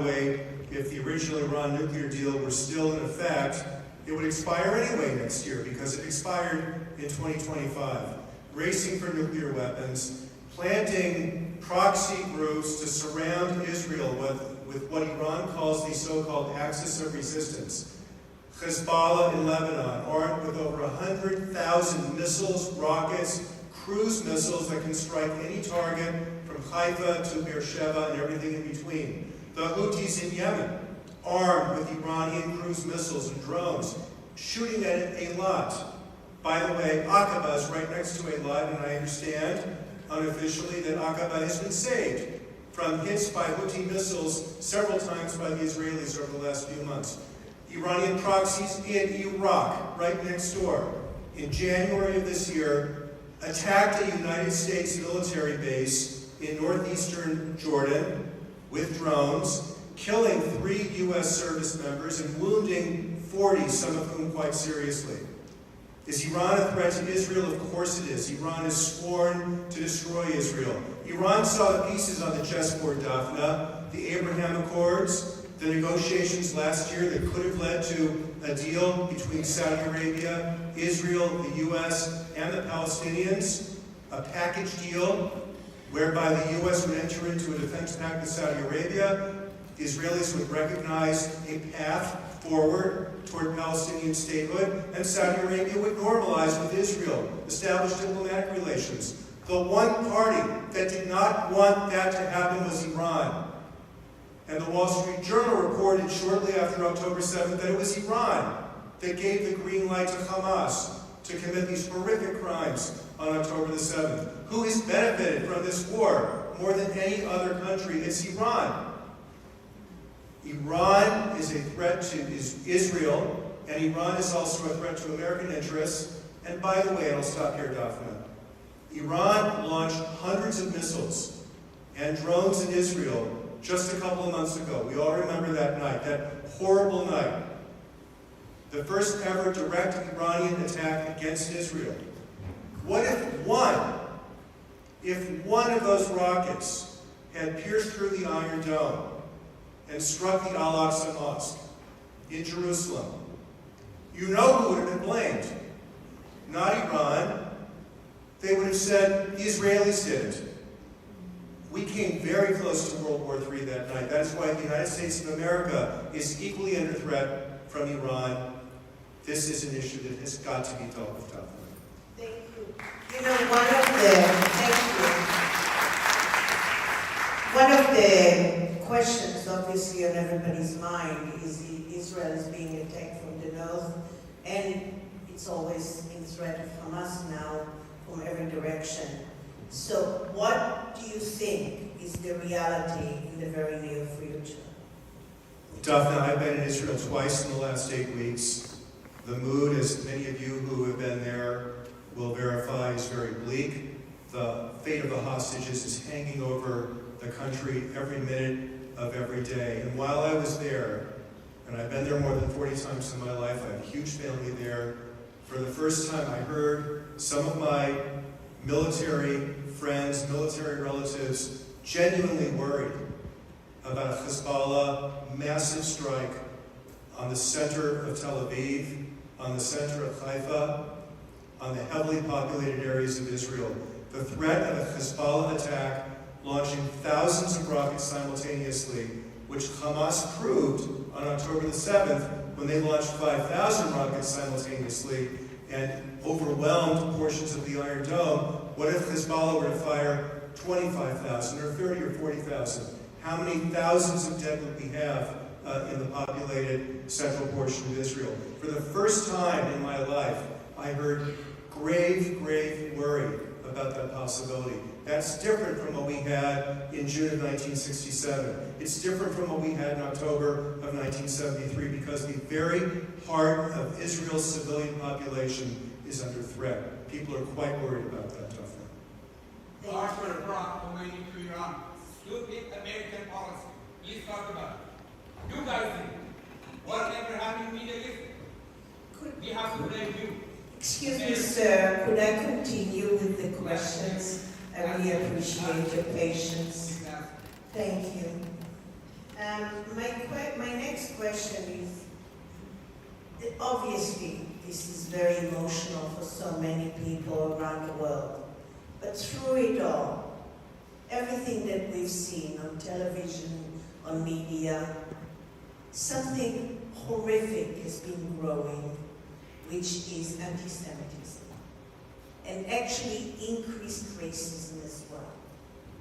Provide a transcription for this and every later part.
the way, if the original Iran nuclear deal were still in effect, it would expire anyway next year because it expired in 2025. Racing for nuclear weapons, planting proxy groups to surround Israel with what Iran calls the so-called axis of resistance. Hezbollah in Lebanon, armed with over 100,000 missiles, rockets, cruise missiles that can strike any target from Haifa to Beersheba and everything in between. The Houthis in Yemen, armed with Iranian cruise missiles and drones, shooting at it a lot. By the way, Aqaba is right next to Eilat, and I understand unofficially that Aqaba has been saved from hits by Houthi missiles several times by the Israelis over the last few months. Iranian proxies in Iraq, right next door, in January of this year, attacked a United States military base in northeastern Jordan with drones, killing 3 U.S. service members and wounding 40, some of whom quite seriously. Is Iran a threat to Israel? Of course it is. Iran has sworn to destroy Israel. Iran saw the pieces on the chessboard, Daphna, the Abraham Accords, the negotiations last year that could have led to a deal between Saudi Arabia, Israel, the U.S., and the Palestinians, a package deal whereby the U.S. would enter into a defense pact with Saudi Arabia. The Israelis would recognize a path forward toward Palestinian statehood, and Saudi Arabia would normalize with Israel, establish diplomatic relations. The one party that did not want that to happen was Iran. And the Wall Street Journal reported shortly after October 7th that it was Iran that gave the green light to Hamas to commit these horrific crimes on October the 7th. Who has benefited from this war more than any other country? It's Iran. Iran is a threat to Israel, and Iran is also a threat to American interests. And by the way, and I'll stop here, Daphna, Iran launched hundreds of missiles and drones in Israel just a couple of months ago. We all remember that night, that horrible night. The first ever direct Iranian attack against Israel. What if one of those rockets had pierced through the Iron Dome and struck the Al-Aqsa Mosque in Jerusalem? You know who would have been blamed. Not Iran. They would have said the Israelis did it. We came very close to World War III that night. That is why the United States of America is equally under threat from Iran. This is an issue that has got to be dealt with. Thank you. One of the questions, obviously, on everybody's mind is Israel is being attacked from the north, and it's always in threat of Hamas now from every direction. So what do you think is the reality in the very near future? Daphna, I've been in Israel twice in the last 8 weeks. The mood, as many of you who have been there will verify, is very bleak. The fate of the hostages is hanging over the country every minute of every day. And while I was there, and I've been there more than 40 times in my life, I have a huge family there, for the first time I heard some of my military friends, military relatives, genuinely worried about a Hezbollah massive strike on the center of Tel Aviv, on the center of Haifa, on the heavily populated areas of Israel. The threat of a Hezbollah attack launching thousands of rockets simultaneously, which Hamas proved on October the 7th when they launched 5,000 rockets simultaneously and overwhelmed portions of the Iron Dome. What if Hezbollah were to fire 25,000 or 30 or 40,000? How many thousands of dead would we have in the populated central portion of Israel? For the first time in my life, I heard grave, grave worry about that possibility. That's different from what we had in June of 1967. It's different from what we had in October of 1973, because the very heart of Israel's civilian population is under threat. People are quite worried about that, Daphna. After Iraq, remaining to Iran, stupid American policy. Please talk about it. You guys think whatever happened in the Middle East, we have to blame you. Excuse me, sir. Could I continue with the questions? I really appreciate your patience. Thank you. My next question is, obviously, this is very emotional for so many people around the world. But through it all, everything that we've seen on television, on media, something horrific has been growing, which is anti-Semitism, and actually increased racism as well.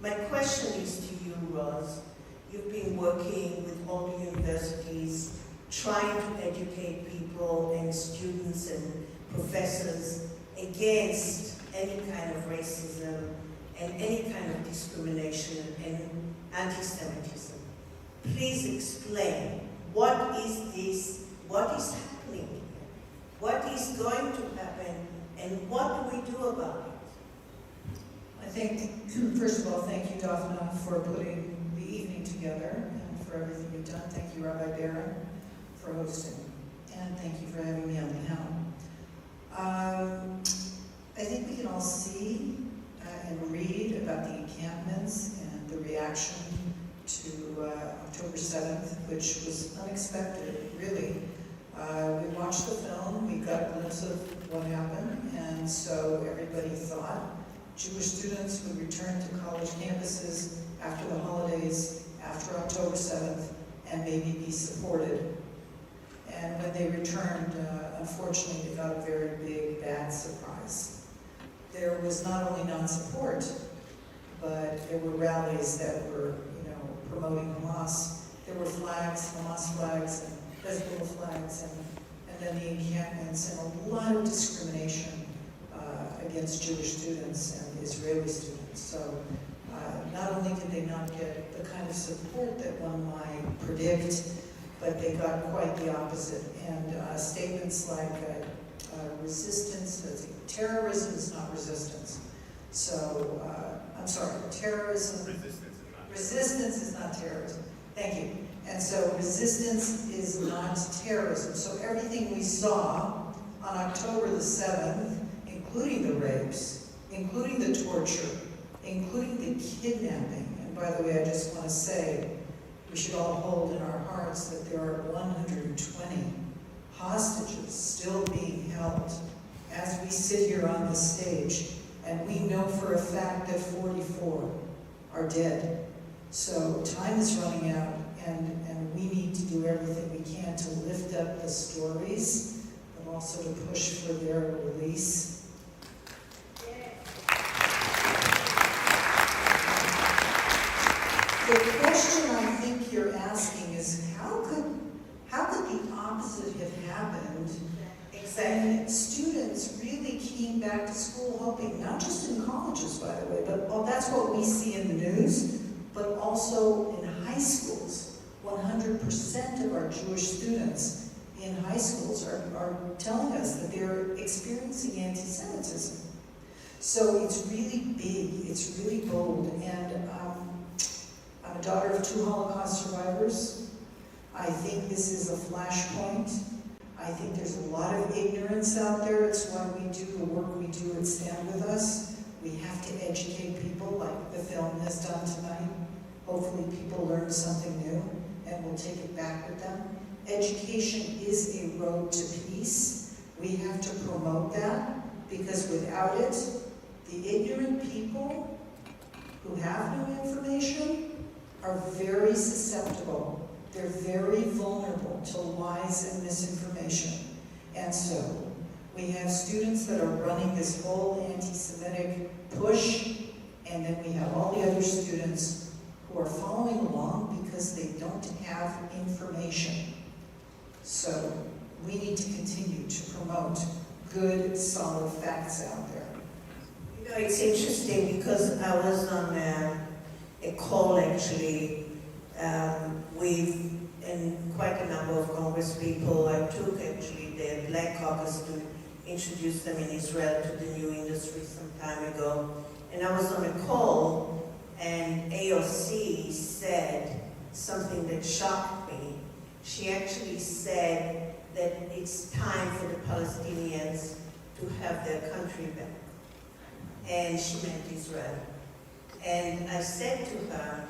My question is to you, Roz. You've been working with all the universities, trying to educate people and students and professors against any kind of racism and any kind of discrimination and anti-Semitism. Please explain, what is this, what is happening here? What is going to happen, and what do we do about it? I think, first of all, thank you, Daphna, for putting the evening together and for everything you've done. Thank you, Rabbi Barron, for hosting. And thank you for having me on the panel. I think we can all see and read about the encampments and the reaction to October 7th, which was unexpected, really. We watched the film, we got a glimpse of what happened, and so everybody thought Jewish students would return to college campuses after the holidays, after October 7th, and maybe be supported. And when they returned, unfortunately, they got a very big, bad surprise. There was not only non-support, but there were rallies that were, promoting Hamas. There were flags, Hamas flags, and Hezbollah flags, and then the encampments, and a lot of discrimination against Jewish students and Israeli students. So not only did they not get the kind of support that one might predict, but they got quite the opposite. And statements like resistance, terrorism is not resistance. So, I'm sorry, terrorism, resistance is not terrorism. Thank you. And so resistance is not terrorism. So everything we saw on October the 7th, including the rapes, including the torture, including the kidnapping, and by the way, I just want to say, we should all hold in our hearts that there are 120 hostages still being held as we sit here on this stage, and we know for a fact that 44 are dead. So time is running out, and we need to do everything we can to lift up the stories, but also to push for their release. The question I think you're asking is, how could the opposite have happened? Exactly. And students really came back to school hoping, not just in colleges, by the way, but that's what we see in the news, but also in high schools. 100% of our Jewish students in high schools are telling us that they're experiencing anti-Semitism. So it's really big, it's really bold, and I'm a daughter of 2 Holocaust survivors. I think this is a flashpoint. I think there's a lot of ignorance out there. It's why we do the work we do at Stand With Us. We have to educate people like the film has done tonight. Hopefully people learn something new and will take it back with them. Education is a road to peace. We have to promote that, because without it, the ignorant people who have no information are very susceptible. They're very vulnerable to lies and misinformation. And so, we have students that are running this whole anti-Semitic push, and then we have all the other students who are following along because they don't have information. So, we need to continue to promote good, solid facts out there. It's interesting because I was on a call actually with quite a number of Congress people. I took actually the Black Caucus to introduce them in Israel to the new industry some time ago. And I was on a call, and AOC said something that shocked me. She actually said that it's time for the Palestinians to have their country back. And she meant Israel. And I said to her,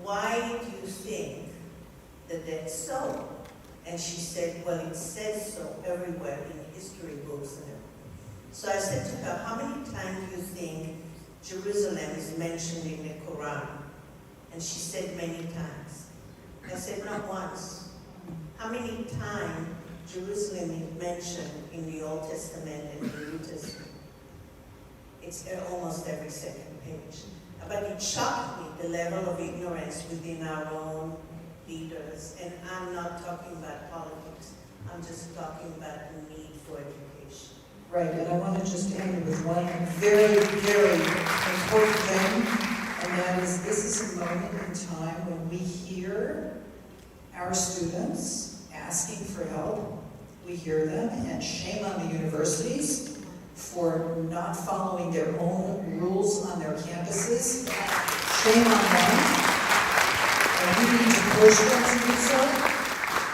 why do you think that that's so? And she said, well, it says so everywhere in history books and everything. So I said to her, how many times do you think Jerusalem is mentioned in the Quran? And she said many times. I said, not once. How many times Jerusalem is mentioned in the Old Testament and the New Testament? It's almost every second page. But it shocked me, the level of ignorance within our own leaders. And I'm not talking about politics. I'm just talking about the need for education. Right, and I want to just end with one very, very important thing, and that is this is a moment in time when we hear our students asking for help. We hear them, and shame on the universities for not following their own rules on their campuses. Shame on them. And we need to push them to do so,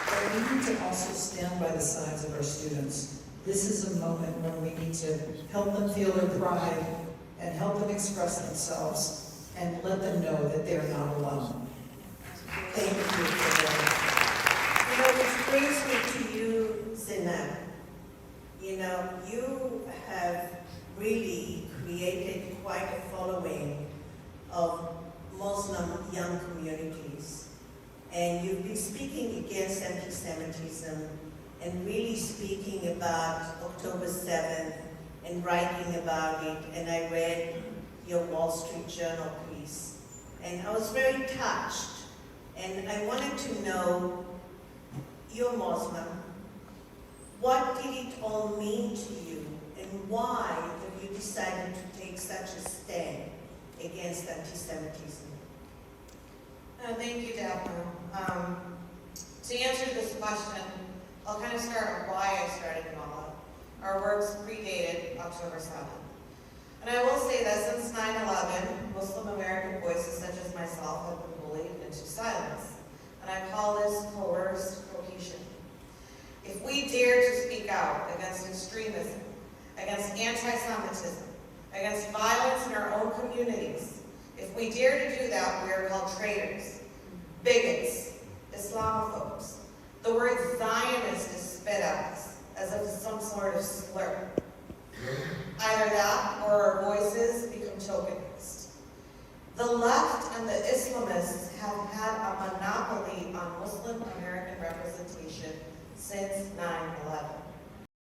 but we need to also stand by the sides of our students. This is a moment when we need to help them feel their pride and help them express themselves and let them know that they're not alone. Thank you for that. You know, which brings me to you, Zinab. You know, you have really created quite a following of Muslim young communities. And you've been speaking against anti-Semitism and really speaking about October 7th and writing about it. And I read your Wall Street Journal piece. And I was very touched. And I wanted to know, you're Muslim, what did it all mean to you? And why have you decided to take such a stand against anti-Semitism? Thank you, Daphne. To answer this question, I'll kind of start with why I started Mala. Our works predated October 7th. And I will say that since 9/11, Muslim American voices such as myself have been bullied into silence. And I call this coerced cohesion. If we dare to speak out against extremism, against anti-Semitism, against violence in our own communities, if we dare to do that, we are called traitors, bigots, Islamophobes. The word Zionist is spit at us as if it's some sort of slur. Either that or our voices become tokenized. The left and the Islamists have had a monopoly on Muslim American representation since 9/11.